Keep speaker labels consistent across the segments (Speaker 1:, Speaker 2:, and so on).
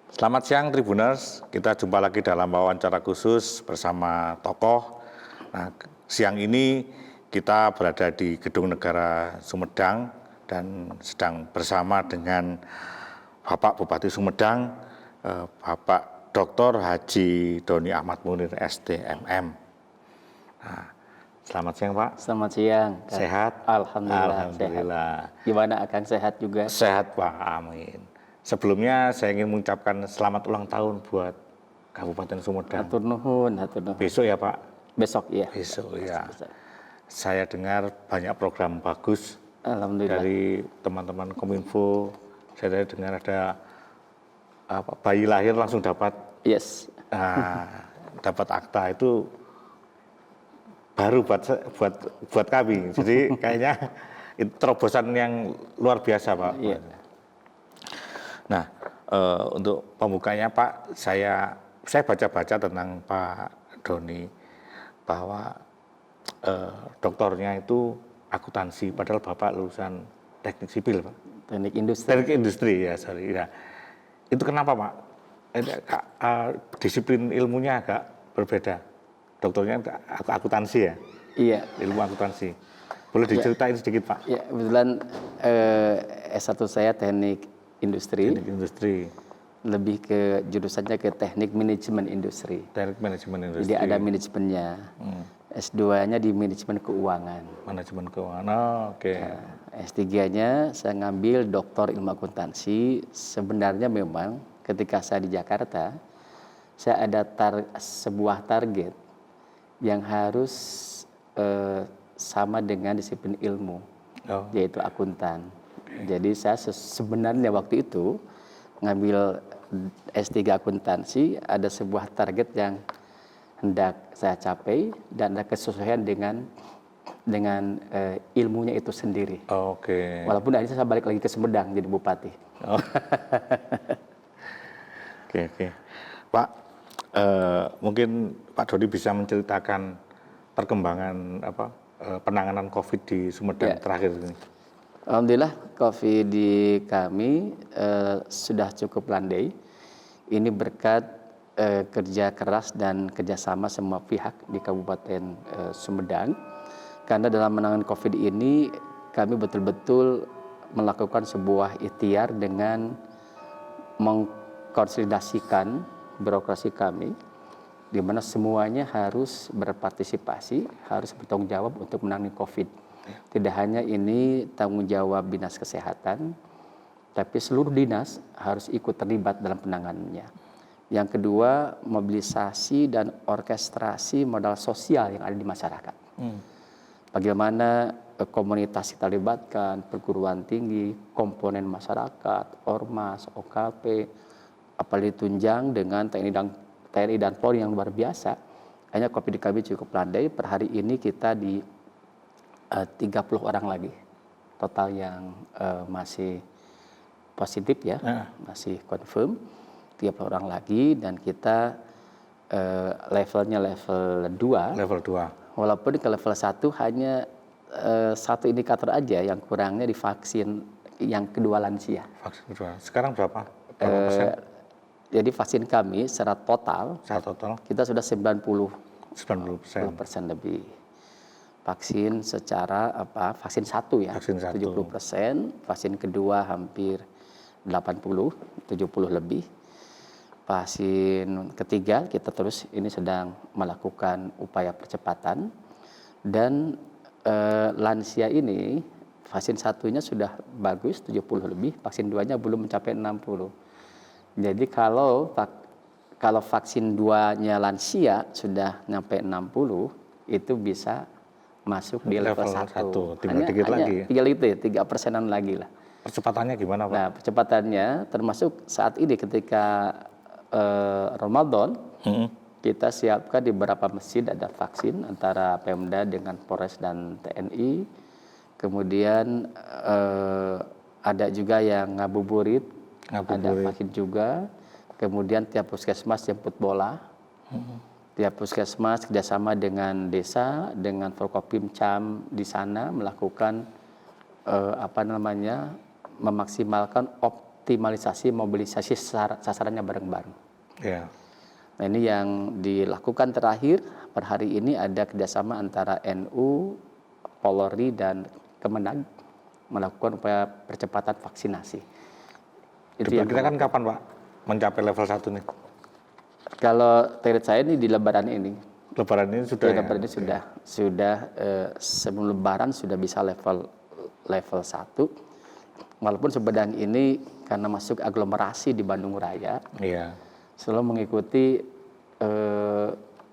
Speaker 1: Selamat siang Tribuners, kita jumpa lagi dalam wawancara khusus bersama tokoh. Nah, siang ini kita berada di Gedung Negara Sumedang dan sedang bersama dengan Bapak Bupati Sumedang, Bapak Dr. Haji Doni Ahmad Munir SDMM. Nah, selamat siang Pak.
Speaker 2: Selamat siang.
Speaker 1: Sehat?
Speaker 2: Alhamdulillah.
Speaker 1: Alhamdulillah.
Speaker 2: Sehat. Gimana akan sehat juga?
Speaker 1: Sehat Pak, amin. Sebelumnya saya ingin mengucapkan selamat ulang tahun buat Kabupaten Sumedang.
Speaker 2: Hatur nuhun, hatur nuhun.
Speaker 1: Besok ya Pak?
Speaker 2: Besok ya.
Speaker 1: Besok ya. Saya dengar banyak program bagus
Speaker 2: Alhamdulillah.
Speaker 1: dari teman-teman Kominfo. Saya dengar ada bayi lahir langsung dapat dapat akta, itu baru buat kami. Jadi kayaknya itu terobosan yang luar biasa Pak.
Speaker 2: Iya.
Speaker 1: Nah, untuk pembukanya Pak, saya baca-baca tentang Pak Doni bahwa doktornya itu akuntansi, padahal Bapak lulusan teknik sipil Pak.
Speaker 2: Teknik industri.
Speaker 1: Teknik industri ya, sorry. Nah, itu kenapa Pak? Disiplin ilmunya agak berbeda. Doktornya akuntansi ya?
Speaker 2: Iya.
Speaker 1: Ilmu akuntansi. Boleh diceritain sedikit Pak?
Speaker 2: Ya, kebetulan S1 saya teknik industri.
Speaker 1: Teknik industri.
Speaker 2: Lebih ke jurusannya ke teknik manajemen industri.
Speaker 1: Teknik manajemen industri.
Speaker 2: Jadi ada manajemennya. S2-nya di manajemen keuangan.
Speaker 1: Manajemen keuangan. Oh, oke.
Speaker 2: Nah, S3-nya saya ngambil doktor ilmu akuntansi. Sebenarnya memang ketika saya di Jakarta, saya ada sebuah target yang harus sama dengan disiplin ilmu, yaitu akuntan. Jadi saya sebenarnya waktu itu ngambil S3 akuntansi, ada sebuah target yang hendak saya capai dan ada kesesuaian dengan ilmunya itu sendiri.
Speaker 1: Oke.
Speaker 2: Walaupun akhirnya saya balik lagi ke Sumedang jadi bupati.
Speaker 1: Oke. Pak, mungkin Pak Doni bisa menceritakan perkembangan penanganan COVID di Sumedang terakhir ini.
Speaker 2: Alhamdulillah COVID di kami sudah cukup landai. Ini berkat kerja keras dan kerjasama semua pihak di Kabupaten Sumedang. Karena dalam menangani COVID ini kami betul-betul melakukan sebuah ikhtiar dengan mengkonsolidasikan birokrasi kami, di mana semuanya harus berpartisipasi, harus bertanggung jawab untuk menangani COVID. Tidak hanya ini tanggung jawab Dinas Kesehatan, tapi seluruh dinas harus ikut terlibat dalam penanganannya. Yang kedua, mobilisasi dan orkestrasi modal sosial yang ada di masyarakat. Bagaimana komunitas kita libatkan, perguruan tinggi, komponen masyarakat, ormas, OKP, apalagi tunjang dengan TNI dan Polri yang luar biasa. Hanya COVID di kami cukup landai. Per hari ini kita di 30 orang lagi total yang masih positif ya, masih confirm 30 orang lagi, dan kita levelnya level 2.
Speaker 1: Level 2.
Speaker 2: Walaupun ke level 1 hanya satu indikator aja yang kurangnya di vaksin yang kedua lansia.
Speaker 1: Vaksin kedua. Sekarang berapa persen?
Speaker 2: Jadi vaksin kami secara total kita sudah 90% lebih. Vaksin secara vaksin satu ya,
Speaker 1: vaksin
Speaker 2: 70%, vaksin kedua hampir 80, 70 lebih. Vaksin ketiga kita terus ini sedang melakukan upaya percepatan, dan lansia ini vaksin satunya sudah bagus 70 lebih, vaksin duanya belum mencapai 60. Jadi kalau vaksin duanya lansia sudah nyampe 60, itu bisa masuk di level 1.
Speaker 1: Tinggal dikit lagi.
Speaker 2: Tinggal itu 3%-an lagi lah.
Speaker 1: Percepatannya gimana Pak?
Speaker 2: Nah, percepatannya termasuk saat ini ketika Ramadan, kita siapkan di beberapa masjid ada vaksin antara Pemda dengan Polres dan TNI. Kemudian ada juga yang ngabuburit, ada vaksin juga. Kemudian tiap puskesmas jemput bola. Tiap puskesmas kerjasama dengan desa, dengan Forkopimcam di sana melakukan memaksimalkan optimalisasi mobilisasi sasarannya bareng-bareng.
Speaker 1: Ya.
Speaker 2: Nah ini yang dilakukan terakhir per hari ini ada kerjasama antara NU, Polri dan Kemenag melakukan upaya percepatan vaksinasi. Itu yang
Speaker 1: kita kan kapan Pak mencapai level 1 nih?
Speaker 2: Kalau target saya ini di Lebaran ini.
Speaker 1: Lebaran ini sudah ya?
Speaker 2: Lebaran ini sudah sebelum Lebaran sudah bisa level 1. Walaupun Sumedang ini karena masuk aglomerasi di Bandung Raya, selalu mengikuti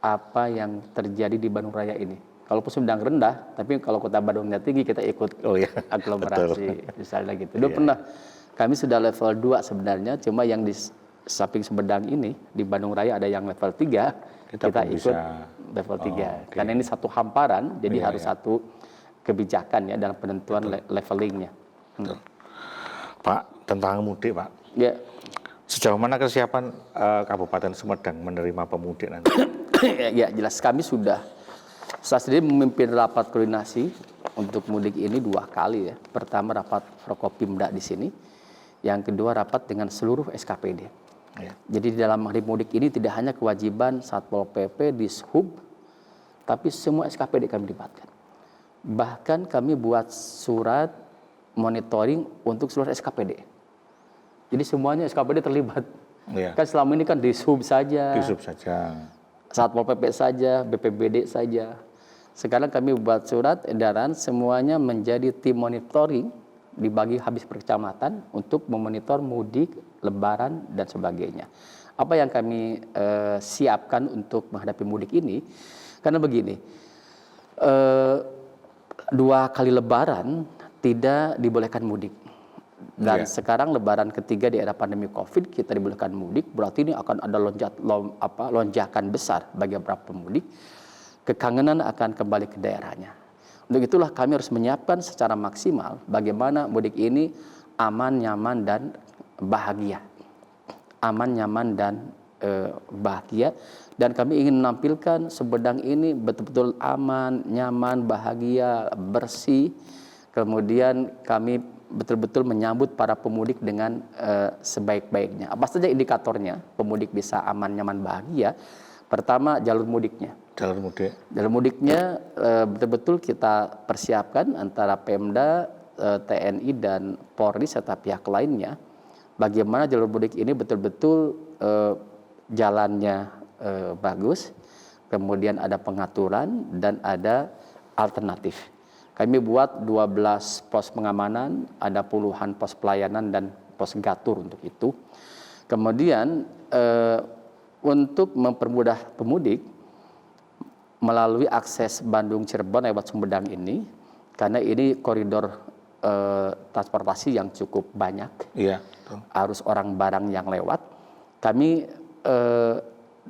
Speaker 2: apa yang terjadi di Bandung Raya ini. Kalaupun Sumedang rendah, tapi kalau kota Bandungnya tinggi kita ikut aglomerasi misalnya gitu. Dulu pernah kami sudah level 2 sebenarnya, cuma yang di samping Sumedang ini di Bandung Raya ada yang level 3, kita ikut level 3. Karena ini satu hamparan, jadi harus satu kebijakan ya dalam penentuan levelingnya.
Speaker 1: Pak, tentang mudik Pak.
Speaker 2: Ya.
Speaker 1: Sejauh mana kesiapan Kabupaten Sumedang menerima pemudik nanti?
Speaker 2: Ya jelas kami sudah. Saya sendiri memimpin rapat koordinasi untuk mudik ini 2 kali ya. Pertama rapat Forkopimda di sini, yang kedua rapat dengan seluruh SKPD. Jadi di dalam hari mudik ini tidak hanya kewajiban Satpol PP, Dishub, tapi semua SKPD kami libatkan. Bahkan kami buat surat monitoring untuk seluruh SKPD. Jadi semuanya SKPD terlibat. Kan selama ini kan Dishub saja. Satpol PP saja, BPBD saja. Sekarang kami buat surat edaran semuanya menjadi tim monitoring, dibagi habis per kecamatan untuk memonitor mudik, Lebaran dan sebagainya. Apa yang kami siapkan untuk menghadapi mudik ini? Karena begini, 2 kali Lebaran tidak dibolehkan mudik. Dan sekarang Lebaran ketiga di era pandemi COVID kita dibolehkan mudik, berarti ini akan ada lonjakan besar bagi beberapa pemudik. Kekangenan akan kembali ke daerahnya. Untuk itulah kami harus menyiapkan secara maksimal bagaimana mudik ini aman, nyaman, dan bahagia. Aman, nyaman, dan bahagia. Dan kami ingin menampilkan Sumedang ini betul-betul aman, nyaman, bahagia, bersih. Kemudian kami betul-betul menyambut para pemudik dengan sebaik-baiknya. Apa saja indikatornya pemudik bisa aman, nyaman, bahagia? Pertama, jalur mudiknya. Jalur mudiknya betul-betul kita persiapkan antara Pemda, TNI, dan Polri serta pihak lainnya. Bagaimana jalur mudik ini betul-betul jalannya bagus, kemudian ada pengaturan dan ada alternatif. Kami buat 12 pos pengamanan, ada puluhan pos pelayanan dan pos gatur untuk itu. Kemudian untuk mempermudah pemudik melalui akses Bandung-Cirebon lewat Sumedang ini, karena ini koridor transportasi yang cukup banyak, arus orang barang yang lewat, kami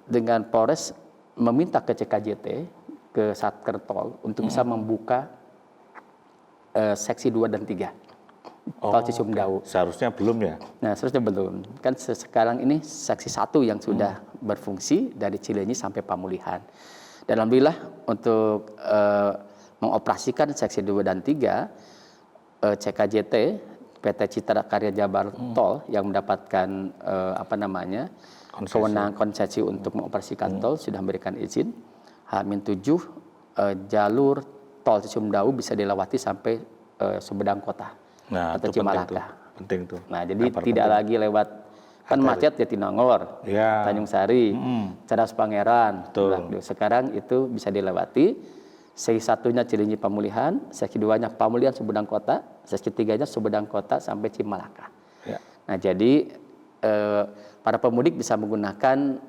Speaker 2: dengan Polres meminta ke CKJT, ke Satker Tol untuk bisa membuka seksi 2 dan 3 Tol Cisumdawu.
Speaker 1: Seharusnya belum ya?
Speaker 2: Nah, seharusnya belum. Kan sekarang ini seksi 1 yang sudah berfungsi dari Cileunyi sampai Pamulihan. Dan alhamdulillah untuk mengoperasikan seksi 2 dan 3 CKJT PT Citra Karya Jabar Tol yang mendapatkan kewenangan konsesi untuk mengoperasikan tol sudah memberikan izin. H-7 jalur tol Cisumdawu bisa dilewati sampai Sumedang Kota atau Cimalaka.
Speaker 1: Penting tuh.
Speaker 2: Nah, jadi tidak lagi lewat kan macet Jatinangor, Tanjung Sari, Cadas Pangeran. Sekarang itu bisa dilewati. Seksi 1-nya Cileunyi Pamulihan, seksi 2-nya Pamulihan Sumedang Kota, seksi 3-nya Sumedang Kota sampai Cimalaka. Nah, jadi para pemudik bisa menggunakan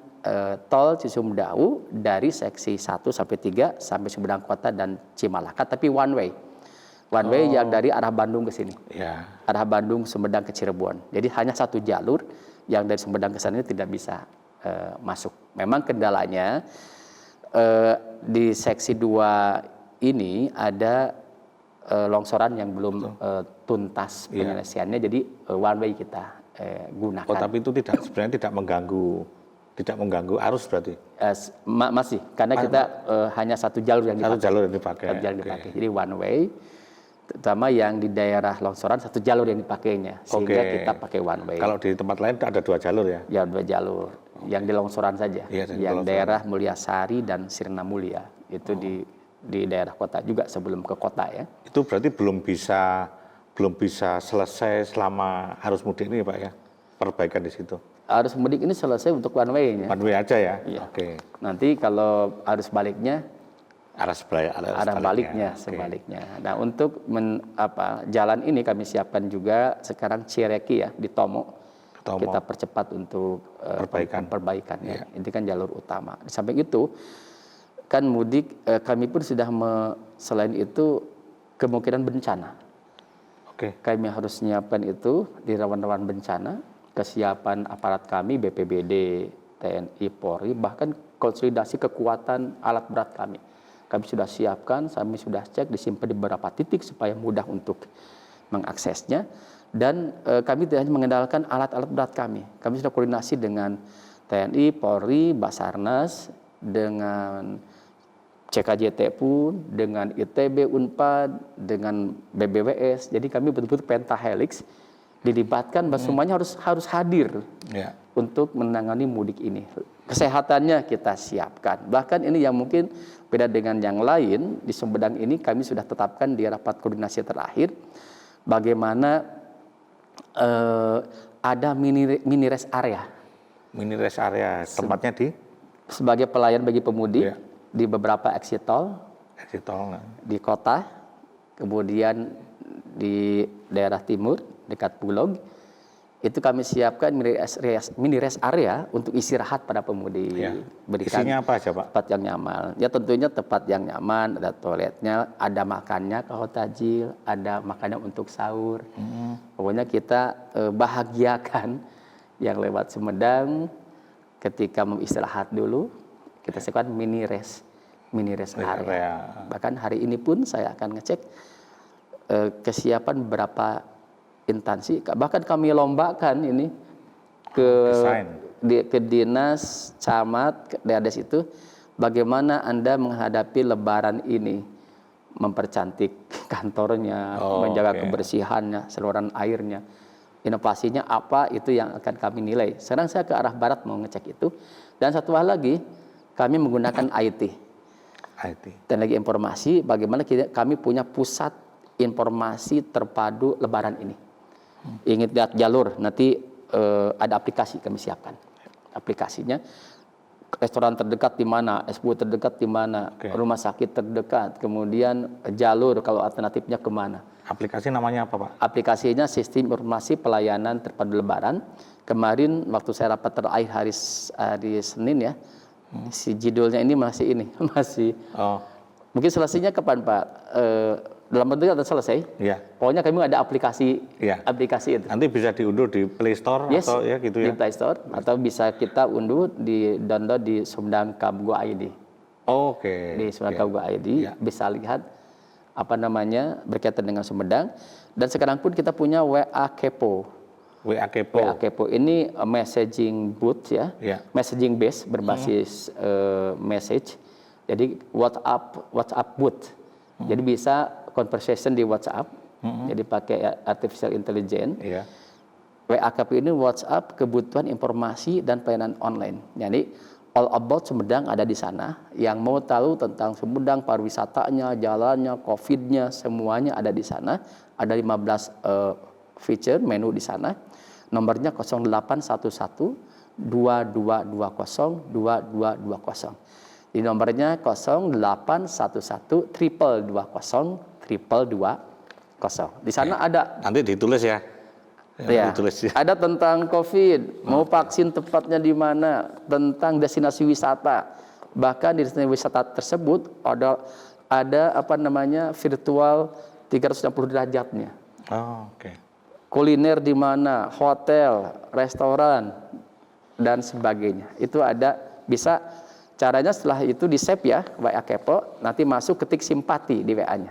Speaker 2: tol Cisumdawu dari seksi 1 sampai 3 sampai Sumedang Kota dan Cimalaka, tapi one way. One way yang dari arah Bandung ke sini. Arah Bandung, Sumedang ke Cirebon. Jadi hanya satu jalur yang dari Sumedang ke sana tidak bisa masuk. Memang kendalanya di seksi 2 ini ada longsoran yang belum tuntas penyelesaiannya, jadi one way kita gunakan.
Speaker 1: Tapi itu sebenarnya tidak mengganggu arus berarti?
Speaker 2: Masih, karena kita hanya satu jalur yang dipakai.
Speaker 1: dipakai.
Speaker 2: Jadi one way. terutama yang di daerah longsoran satu jalur yang dipakainya, sehingga kita pakai one way.
Speaker 1: Kalau di tempat lain ada 2 jalur ya?
Speaker 2: Ya 2 jalur, yang di longsoran saja,
Speaker 1: Iya,
Speaker 2: yang daerah Mulyasari dan Sirna Mulia, itu di daerah kota juga sebelum ke kota ya.
Speaker 1: Itu berarti belum bisa selesai selama arus mudik ini Pak ya, perbaikan di situ?
Speaker 2: Arus mudik ini selesai untuk one way-nya.
Speaker 1: One way aja ya?
Speaker 2: Iya.
Speaker 1: Oke.
Speaker 2: Nanti kalau arus baliknya,
Speaker 1: Arah
Speaker 2: baliknya,
Speaker 1: Oke.
Speaker 2: sebaliknya. Nah untuk jalan ini kami siapkan juga sekarang Cireki ya, di Tomo. Kita percepat untuk perbaikannya.
Speaker 1: Iya.
Speaker 2: Ini kan jalur utama. Di samping itu, kan mudik kami pun sudah selain itu kemungkinan bencana.
Speaker 1: Oke.
Speaker 2: Kami harus menyiapkan itu di rawan-rawan bencana, kesiapan aparat kami, BPBD, TNI, Polri, bahkan konsolidasi kekuatan alat berat kami. Kami sudah siapkan, kami sudah cek, disimpan di beberapa titik supaya mudah untuk mengaksesnya. Dan kami tidak hanya mengandalkan alat-alat berat kami. Kami sudah koordinasi dengan TNI, Polri, Basarnas, dengan CKJT pun, dengan ITB, Unpad, dengan BBWS. Jadi kami betul-betul pentahelix dilibatkan, bahwa semuanya harus hadir untuk menangani mudik ini. Kesehatannya kita siapkan. Bahkan ini yang mungkin beda dengan yang lain, di Sumedang ini kami sudah tetapkan di rapat koordinasi terakhir, bagaimana ada mini rest area.
Speaker 1: Mini rest area, tempatnya di?
Speaker 2: Sebagai pelayan bagi pemudik di beberapa exit tol.
Speaker 1: Exit tol.
Speaker 2: Di kota, kemudian di daerah timur, dekat Bulog. Itu kami siapkan mini rest area untuk istirahat pada pemudik. Berikan
Speaker 1: isinya apa aja Pak?
Speaker 2: Tempat yang nyaman. Ya tentunya tempat yang nyaman, ada toiletnya, ada makannya kalau tajil, ada makannya untuk sahur. Pokoknya kita bahagiakan yang lewat Sumedang ketika mau istirahat dulu, kita siapkan mini rest area. Bahkan hari ini pun saya akan ngecek kesiapan beberapa instansi, bahkan kami lombakan ini ke dinas, camat, ke Dades itu, bagaimana Anda menghadapi Lebaran ini, mempercantik kantornya, menjaga kebersihannya, saluran airnya, inovasinya apa, itu yang akan kami nilai. Sekarang saya ke arah barat mau ngecek itu, dan satu hal lagi, kami menggunakan IT. Teknologi informasi, bagaimana kami punya pusat informasi terpadu Lebaran ini. Ingin lihat jalur, nanti ada aplikasi kami siapkan. Aplikasinya, restoran terdekat di mana, SPU terdekat di mana, rumah sakit terdekat, kemudian jalur kalau alternatifnya kemana.
Speaker 1: Aplikasi namanya apa Pak?
Speaker 2: Aplikasinya Sistem Informasi Pelayanan Terpadu Lebaran. Kemarin waktu saya rapat terakhir hari Senin ya, si judulnya ini masih mungkin selesainya kapan Pak? Dalam bentuk atau selesai? Pokoknya kami ada aplikasi itu.
Speaker 1: Nanti bisa diunduh di Play Store atau ya gitu ya?
Speaker 2: Di Play Store, atau bisa kita unduh di download di Sumedang Kabgo ID. Di Sumedang Kabgo ID bisa lihat berkaitan dengan Sumedang. Dan sekarang pun kita punya WA Kepo. WA Kepo ini messaging booth ya, messaging base berbasis message. Jadi WhatsApp booth. Jadi bisa conversation di WhatsApp, jadi pakai artificial intelligence. WA Kepo ini WhatsApp kebutuhan informasi dan pelayanan online. Jadi all about Sumedang ada di sana. Yang mau tahu tentang Sumedang, pariwisatanya, jalannya, COVID-nya, semuanya ada di sana. Ada 15 feature menu di sana. Nomornya 0811 2220 2220. Di nomornya 0811 220 220. Di sana ada.
Speaker 1: Nanti ditulis ya.
Speaker 2: Ditulis. Ada tentang COVID, mau vaksin tepatnya di mana, tentang destinasi wisata. Bahkan di destinasi wisata tersebut ada virtual 360 derajatnya. Kuliner di mana, hotel, restoran, dan sebagainya. Itu ada, bisa caranya setelah itu di save ya, WA Kepo, nanti masuk ketik simpati di WA-nya.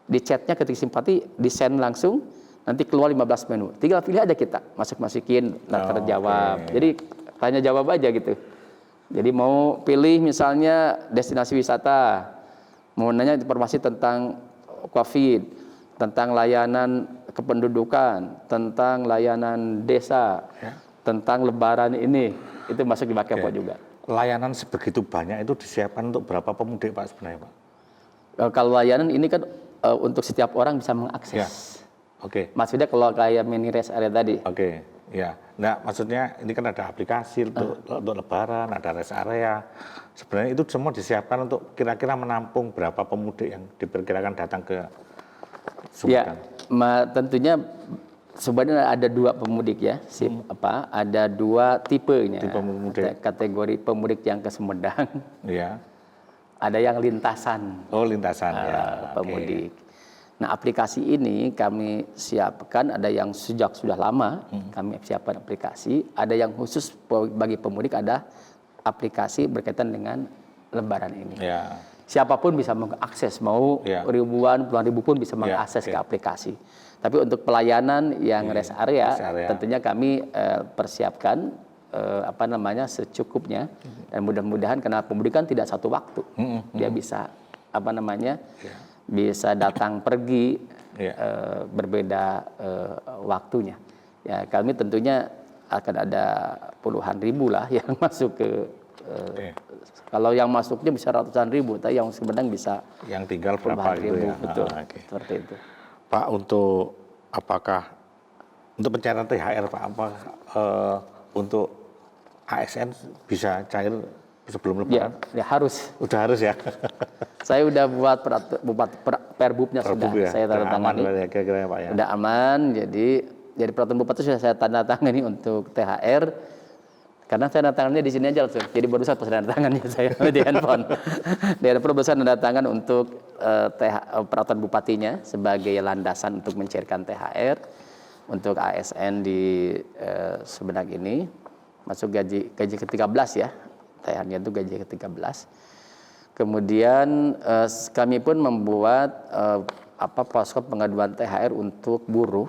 Speaker 2: Di chatnya ketik simpati, di send langsung, nanti keluar 15 menu. Tinggal pilih aja kita, masukin, terjawab. Jadi tanya jawab aja gitu. Jadi mau pilih misalnya destinasi wisata, mau nanya informasi tentang COVID, tentang layanan kependudukan, tentang layanan desa, tentang lebaran ini, itu masuk di Bakepot juga.
Speaker 1: Layanan sebegitu banyak itu disiapkan untuk berapa pemudik Pak sebenarnya Pak?
Speaker 2: Kalau layanan ini kan untuk setiap orang bisa mengakses.
Speaker 1: Ya. Oke.
Speaker 2: Maksudnya kalau kayak mini rest area tadi.
Speaker 1: Oke. Ya. Nah, maksudnya ini kan ada aplikasi untuk lebaran, ada rest area. Sebenarnya itu semua disiapkan untuk kira-kira menampung berapa pemudik yang diperkirakan datang ke Sumedang.
Speaker 2: Ya, tentunya sebenarnya ada dua pemudik ya, ada dua tipenya.
Speaker 1: Tipe pemudik.
Speaker 2: Kategori pemudik yang ke Sumedang.
Speaker 1: Ya.
Speaker 2: Ada yang lintasan.
Speaker 1: Oh, lintasan ya.
Speaker 2: Pemudik. Nah, aplikasi ini kami siapkan, ada yang sudah lama kami siapkan aplikasi, ada yang khusus bagi pemudik, ada aplikasi berkaitan dengan lebaran ini.
Speaker 1: Ya.
Speaker 2: Siapapun bisa mengakses, mau ribuan, puluhan ribu pun bisa mengakses ke aplikasi. Tapi untuk pelayanan yang rest area, tentunya kami persiapkan secukupnya, dan mudah-mudahan karena pemudik kan tidak satu waktu, dia bisa bisa datang pergi berbeda waktunya. Ya, kami tentunya akan ada puluhan ribu lah yang masuk ke kalau yang masuknya bisa ratusan ribu, tapi yang Sumedang bisa
Speaker 1: yang tinggal berapa ribu.
Speaker 2: Betul. Seperti itu.
Speaker 1: Pak, untuk pencairan THR Pak, untuk ASN bisa cair sebelum lebaran?
Speaker 2: Ya harus.
Speaker 1: Udah harus ya.
Speaker 2: Saya udah buat perbubnya sudah.
Speaker 1: Ya?
Speaker 2: Saya tanda tangani.
Speaker 1: Aman kira-kira Pak ya.
Speaker 2: Udah aman, jadi peraturan bupati sudah saya tanda tangani untuk THR. Karena saya tanda tangannya di sini aja langsung. Jadi barusan pas tanda tangannya saya di handphone. Di handphone barusan tanda tangan untuk peraturan bupatinya sebagai landasan untuk mencairkan THR untuk ASN di Sumedang ini. Masuk gaji ke-13 ya. THR-nya itu gaji ke-13. Kemudian kami pun membuat posko pengaduan THR untuk buruh.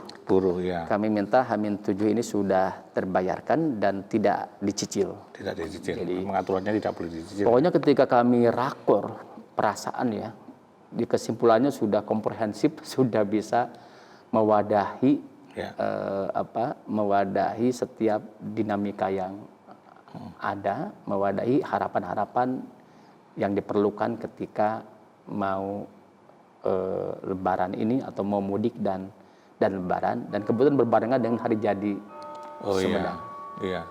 Speaker 2: Ya. Kami minta H-7 ini sudah terbayarkan dan tidak dicicil.
Speaker 1: Tidak dicicil. Jadi, pengaturannya tidak boleh dicicil.
Speaker 2: Pokoknya ketika kami rakor perasaan ya, di kesimpulannya sudah komprehensif, sudah bisa mewadahi mewadahi setiap dinamika yang ada, mewadahi harapan-harapan yang diperlukan ketika mau lebaran ini atau mau mudik dan lebaran, dan kebetulan berbarengan dengan hari jadi Sumedang.
Speaker 1: Iya,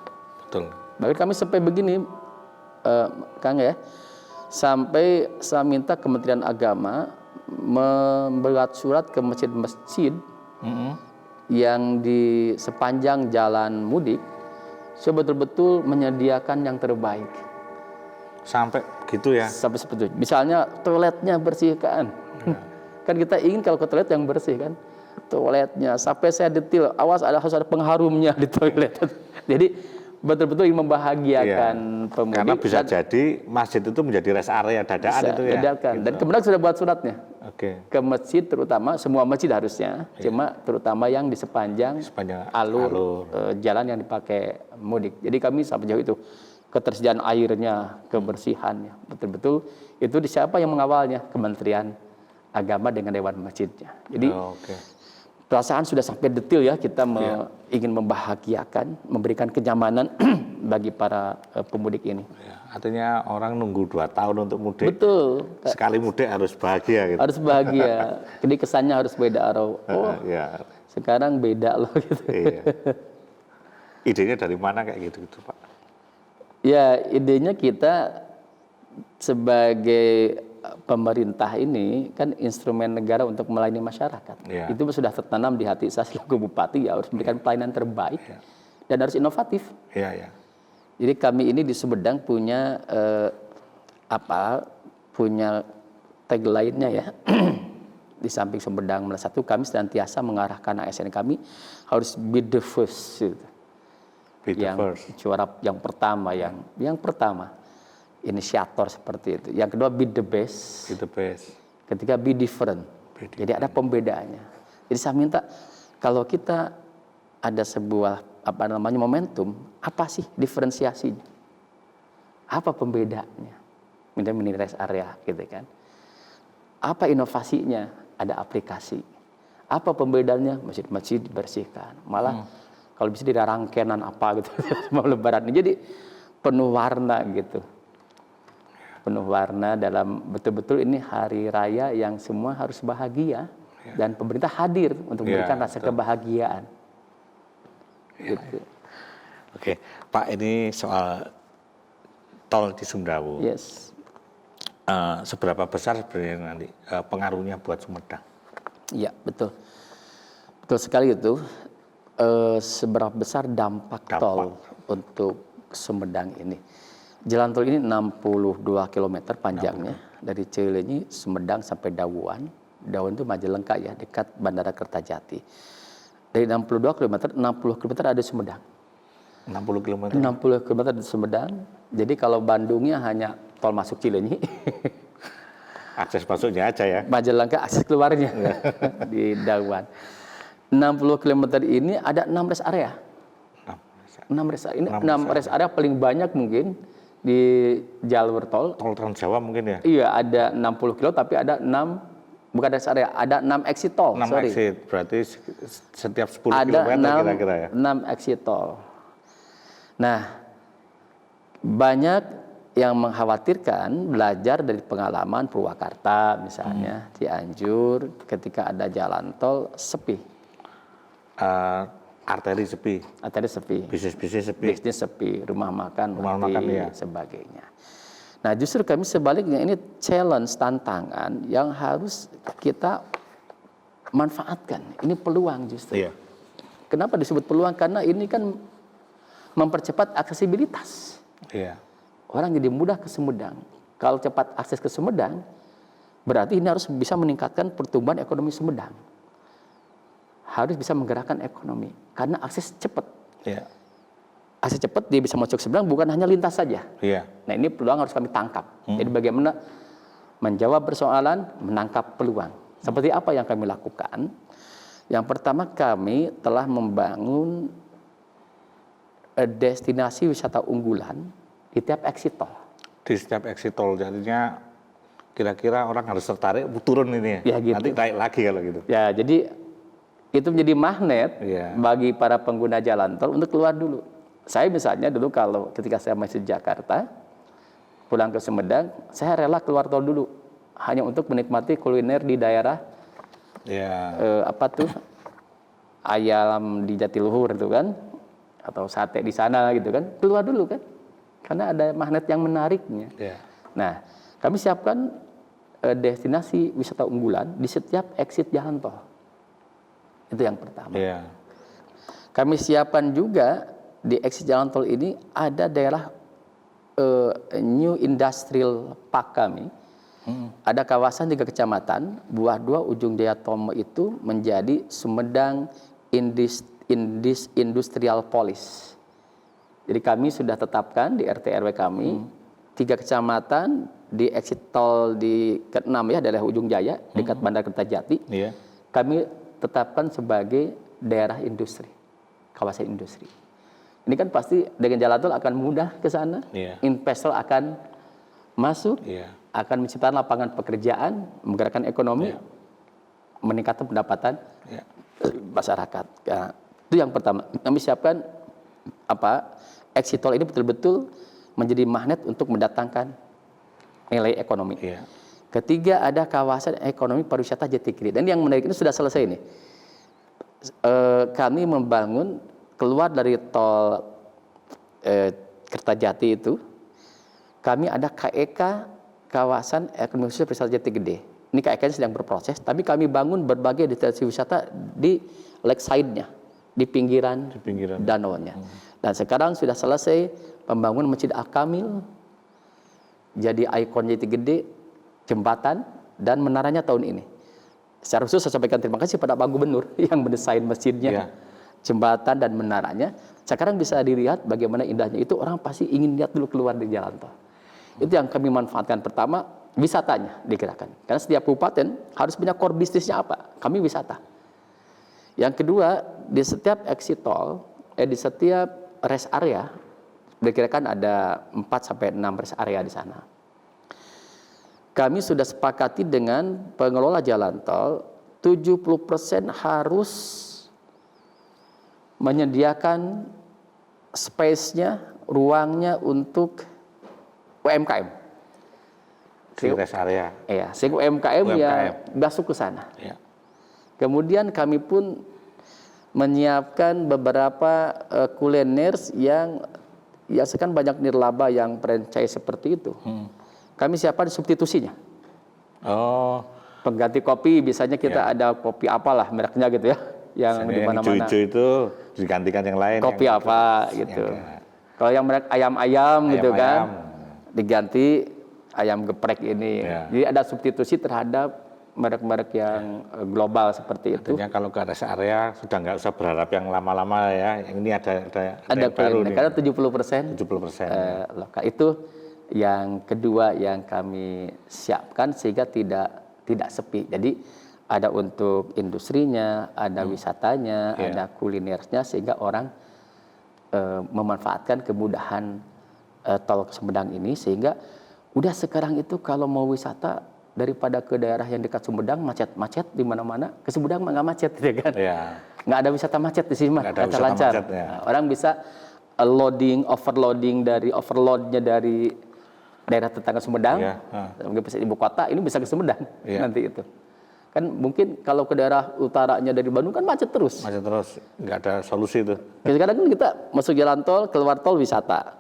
Speaker 1: betul.
Speaker 2: Bahkan kami sampai begini, Kang ya, sampai saya minta Kementerian Agama membuat surat ke masjid-masjid yang di sepanjang jalan mudik, betul-betul menyediakan yang terbaik.
Speaker 1: Sampai gitu ya?
Speaker 2: Sampai seperti itu. Misalnya toiletnya bersihkan. Kan kita ingin kalau ke toilet yang bersih kan. Toiletnya sampai saya detail, awas harus ada pengharumnya di toilet. Jadi betul-betul ingin membahagiakan pemudik.
Speaker 1: Karena bisa jadi masjid itu menjadi rest area dadaan itu ya.
Speaker 2: Dadakan. Gitu. Dan kemudian sudah buat suratnya.
Speaker 1: Ke
Speaker 2: masjid terutama, semua masjid harusnya, cuma terutama yang di sepanjang alur jalan yang dipakai mudik. Jadi kami sampai jauh itu, ketersediaan airnya, kebersihannya, betul-betul itu siapa yang mengawalnya? Kementerian Agama dengan Dewan Masjidnya. Jadi perasaan sudah sampai detail ya, kita ingin membahagiakan, memberikan kenyamanan bagi para pemudik ini.
Speaker 1: Artinya orang nunggu 2 tahun untuk mudik.
Speaker 2: Betul.
Speaker 1: Sekali mudik harus bahagia gitu.
Speaker 2: Harus bahagia. Jadi kesannya harus beda. Sekarang beda loh gitu.
Speaker 1: Iya. Idenya dari mana kayak gitu Pak?
Speaker 2: Ya, idenya kita sebagai pemerintah ini kan instrumen negara untuk melayani masyarakat. Itu sudah tertanam di hati saya selaku bupati, ya harus memberikan pelayanan terbaik dan harus inovatif. Jadi kami ini di Sumedang punya punya tagline-nya ya. Di samping Sumedang Melesatu, kami senantiasa mengarahkan ASN kami harus be the first. Gitu. Juara yang pertama, yang pertama. Inisiator seperti itu. Yang kedua be the best. Ketiga be different. Jadi ada pembedaannya. Jadi saya minta kalau kita ada sebuah momentum, apa sih diferensiasinya? Apa pembedanya? Mini rest area gitu kan. Apa inovasinya? Ada aplikasi. Apa pembedaannya? Masjid-masjid dibersihkan. Malah kalau bisa ada rangkaian apa gitu mau lebaran. Jadi penuh warna gitu. Penuh warna dalam betul-betul ini hari raya yang semua harus bahagia dan pemerintah hadir untuk memberikan rasa kebahagiaan. Gitu.
Speaker 1: Oke, Pak, ini soal tol di Sumdawu.
Speaker 2: Yes.
Speaker 1: Seberapa besar sebenarnya nanti pengaruhnya buat Sumedang?
Speaker 2: Iya, betul. Betul sekali itu. Seberapa besar dampak tol untuk Sumedang ini. Jalan tol ini 62 km panjangnya. Dari Cileunyi, Sumedang sampai Dawuan. Dawuan itu Majalengka ya, dekat Bandara Kertajati. Dari 62 km, 60 km ada Sumedang.
Speaker 1: 60 km?
Speaker 2: 60 km di Sumedang. Jadi kalau Bandungnya hanya tol masuk Cileunyi.
Speaker 1: Akses masuknya aja ya?
Speaker 2: Majalengka akses keluarnya di Dawuan. 60 km ini ada 6 rest area. 6 rest area. Ini 6 rest area paling banyak mungkin di jalur tol.
Speaker 1: Tol Trans Jawa mungkin ya?
Speaker 2: Iya, ada 60 kilo tapi ada 6, bukan rest area, ada 6 exit tol.
Speaker 1: 6 exit, berarti setiap 10
Speaker 2: ada
Speaker 1: km kira-kira ya?
Speaker 2: 6 exit tol. Nah, banyak yang mengkhawatirkan belajar dari pengalaman Purwakarta misalnya, Cianjur, ketika ada jalan tol sepi.
Speaker 1: Arteri sepi.
Speaker 2: Arteri sepi.
Speaker 1: Bisnis sepi.
Speaker 2: Bisnis sepi, rumah makan
Speaker 1: ya.
Speaker 2: sebagainya. Nah, justru kami sebaliknya ini challenge, tantangan yang harus kita manfaatkan. Ini peluang justru.
Speaker 1: Iya.
Speaker 2: Kenapa disebut peluang? Karena ini kan mempercepat aksesibilitas.
Speaker 1: Iya.
Speaker 2: Orang jadi mudah ke Sumedang. Kalau cepat akses ke Sumedang, berarti ini harus bisa meningkatkan pertumbuhan ekonomi Sumedang. Harus bisa menggerakkan ekonomi. Karena akses cepat.
Speaker 1: Iya.
Speaker 2: Akses cepat dia bisa masuk ke Sumedang bukan hanya lintas saja.
Speaker 1: Iya.
Speaker 2: Nah, ini peluang harus kami tangkap. Jadi bagaimana menjawab persoalan, menangkap peluang. Seperti apa yang kami lakukan? Yang pertama, kami telah membangun destinasi wisata unggulan di tiap exit tol.
Speaker 1: Di setiap exit tol, jadinya kira-kira orang harus tertarik turun ini ya?
Speaker 2: Ya gitu.
Speaker 1: Nanti naik lagi kalau gitu.
Speaker 2: Ya, jadi itu menjadi magnet
Speaker 1: Iya.
Speaker 2: bagi para pengguna jalan tol untuk keluar dulu. Saya misalnya dulu kalau ketika saya masih di Jakarta, pulang ke Sumedang, saya rela keluar tol dulu. Hanya untuk menikmati kuliner di daerah,
Speaker 1: Iya.
Speaker 2: apa tuh, ayam di Jatiluhur itu kan, atau sate di sana gitu kan, keluar dulu kan. Karena ada magnet yang menariknya.
Speaker 1: Iya.
Speaker 2: Nah, kami siapkan destinasi wisata unggulan di setiap exit jalan tol. Itu yang pertama.
Speaker 1: Iya.
Speaker 2: Kami siapkan juga di exit jalan tol ini ada daerah New Industrial Park kami. Ada kawasan 3 kecamatan, Buah 2, Ujung Jaya Tomo itu menjadi Sumedang Industrial Police. Jadi kami sudah tetapkan di RT RW kami 3 kecamatan di exit tol di ke-6 ya, daerah Ujung Jaya dekat Bandara Kertajati.
Speaker 1: Iya.
Speaker 2: Kami tetapkan sebagai daerah industri, kawasan industri. Ini kan pasti dengan jalan tol akan mudah ke sana.
Speaker 1: Iya.
Speaker 2: Investor akan masuk,
Speaker 1: Iya.
Speaker 2: akan menciptakan lapangan pekerjaan, menggerakkan ekonomi, meningkatkan pendapatan masyarakat. Nah, itu yang pertama. Kami siapkan exit tol ini betul-betul menjadi magnet untuk mendatangkan nilai ekonomi.
Speaker 1: Iya.
Speaker 2: Ketiga, ada kawasan ekonomi pariwisata Jatigede. Dan yang menarik ini sudah selesai nih. Kami membangun keluar dari tol Kertajati itu, kami ada KEK, kawasan ekonomi khusus pariwisata Jatigede. Ini KEK-nya sedang berproses, tapi kami bangun berbagai destinasi wisata di lakeside-nya, di pinggiran danau-nya. Dan sekarang sudah selesai pembangunan Masjid Al-Kamil, jadi ikon Jatigede, jembatan, dan menaranya tahun ini. Secara khusus saya sampaikan terima kasih pada Pak Gubernur yang mendesain masjidnya, jembatan dan menaranya. Sekarang bisa dilihat bagaimana indahnya itu, orang pasti ingin lihat dulu keluar dari jalan tol. Itu yang kami manfaatkan. Pertama, wisatanya digerakkan. Karena setiap kabupaten harus punya core bisnisnya apa? Kami wisata. Yang kedua, di setiap exit tol, di setiap rest area, diperkirakan ada 4-6 rest area di sana. Kami sudah sepakati dengan pengelola jalan tol 70% harus menyediakan space-nya, ruangnya untuk UMKM.
Speaker 1: Di rest area.
Speaker 2: Iya, sehingga UMKM yang masuk ke sana.
Speaker 1: Ya.
Speaker 2: Kemudian kami pun menyiapkan beberapa kuliner yang sekarang banyak nirlaba yang franchise seperti itu. Kami siapkan substitusinya.
Speaker 1: Oh.
Speaker 2: Pengganti kopi, biasanya kita ada kopi apalah mereknya gitu ya, yang di mana-mana.
Speaker 1: Hijau itu digantikan yang lain.
Speaker 2: Kopi
Speaker 1: yang
Speaker 2: apa gitu. Kalau yang merek ayam-ayam gitu kan, diganti ayam geprek ini. Jadi ada substitusi terhadap merek-merek yang global seperti itu.
Speaker 1: Artinya kalau ke rest area sudah nggak usah berharap yang lama-lama ya. Ini ada yang baru nih.
Speaker 2: Karena 70%.
Speaker 1: 70%.
Speaker 2: Lokal. Itu yang kedua yang kami siapkan sehingga tidak sepi. Jadi ada untuk industrinya, ada wisatanya, ada kulinernya sehingga orang memanfaatkan kemudahan tol Sumedang ini sehingga udah sekarang itu kalau mau wisata daripada ke daerah yang dekat Sumedang macet di mana-mana, ke Sumedang mah nggak macet gitu kan. Nggak ada wisata macet di sini mah, lancar. Nah, orang bisa overloadnya dari daerah tetangga Sumedang, mungkin bisa ibu kota, ini bisa ke Sumedang nanti itu. Kan mungkin kalau ke daerah utaranya dari Bandung kan macet terus.
Speaker 1: Macet terus, nggak ada solusi itu.
Speaker 2: Sekarang kan kita masuk jalan tol, keluar tol wisata.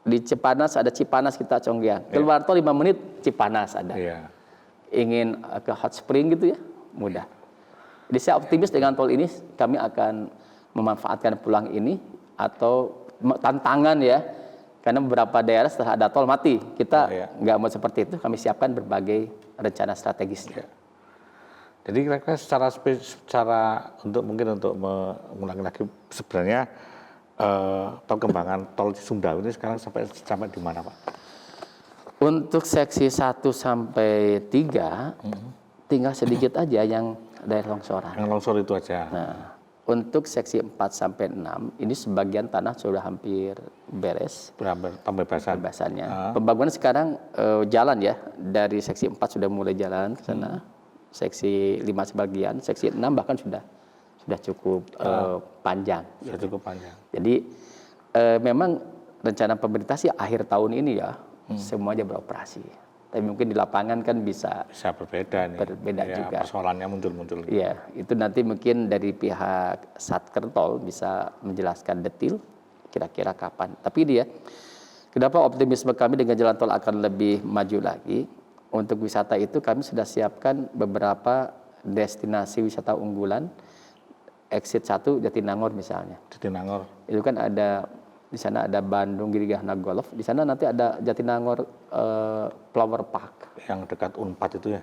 Speaker 2: Di Cipanas ada Cipanas kita Conggiang. Keluar tol 5 menit Cipanas ada. Ingin ke hot spring gitu ya, mudah. Jadi saya optimis dengan tol ini kami akan memanfaatkan peluang ini atau tantangan ya. Karena beberapa daerah setelah ada tol mati. Kita nggak mau seperti itu, kami siapkan berbagai rencana strategisnya.
Speaker 1: Jadi kira-kira secara mungkin untuk mengulangi lagi sebenarnya perkembangan tol Sumedang ini sekarang sampai di mana, Pak?
Speaker 2: Untuk seksi 1 sampai 3 tinggal sedikit aja yang daerah longsoran.
Speaker 1: Yang longsor itu aja.
Speaker 2: Nah, untuk seksi 4 sampai 6 ini sebagian tanah sudah hampir beres. Pembebasannya. Pembangunan sekarang jalan ya, dari seksi 4 sudah mulai jalan ke sana. Seksi 5 sebagian, seksi 6 bahkan sudah cukup panjang.
Speaker 1: Sudah cukup panjang.
Speaker 2: Jadi memang rencana pemerintah sih akhir tahun ini ya semuanya beroperasi. Tapi mungkin di lapangan kan bisa
Speaker 1: berbeda nih.
Speaker 2: Berbeda juga.
Speaker 1: Persoalannya muncul.
Speaker 2: Iya, itu nanti mungkin dari pihak Satker Tol bisa menjelaskan detail kira-kira kapan. Tapi dia, kenapa optimisme kami dengan jalan tol akan lebih maju lagi? Untuk wisata itu kami sudah siapkan beberapa destinasi wisata unggulan. Exit 1 Jatinangor misalnya.
Speaker 1: Jatinangor.
Speaker 2: Itu kan ada di sana ada Bandung Girihana Golf. Di sana nanti ada Jatinangor Flower Park.
Speaker 1: Yang dekat Unpad itu ya.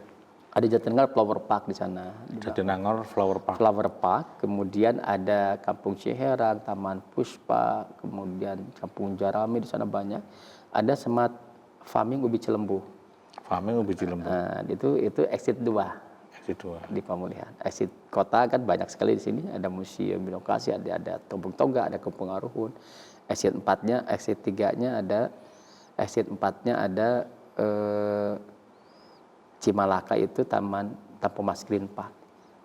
Speaker 2: Ada Jatinangor Flower Park di sana.
Speaker 1: Jatinangor Flower Park.
Speaker 2: Flower Park. Kemudian ada Kampung Ciherang, Taman Puspa, kemudian Kampung Jarami di sana banyak. Ada Smart Farming Ubi Cilembu. Nah, itu exit 2 di pemulihan. Exit kota kan banyak sekali di sini, ada museum birokrasi, ada Tombong Toga, ada Kampung Aruhun. Exit 4-nya, exit 3-nya ada Cimalaka itu Taman Tampomas Green Park.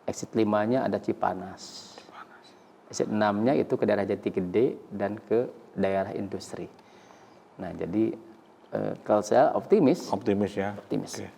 Speaker 2: Exit 5-nya ada Cipanas. Exit 6-nya itu ke daerah Jati Gede dan ke daerah industri. Nah, jadi kalau saya optimis.
Speaker 1: Optimis ya.
Speaker 2: Optimis.
Speaker 1: Okay.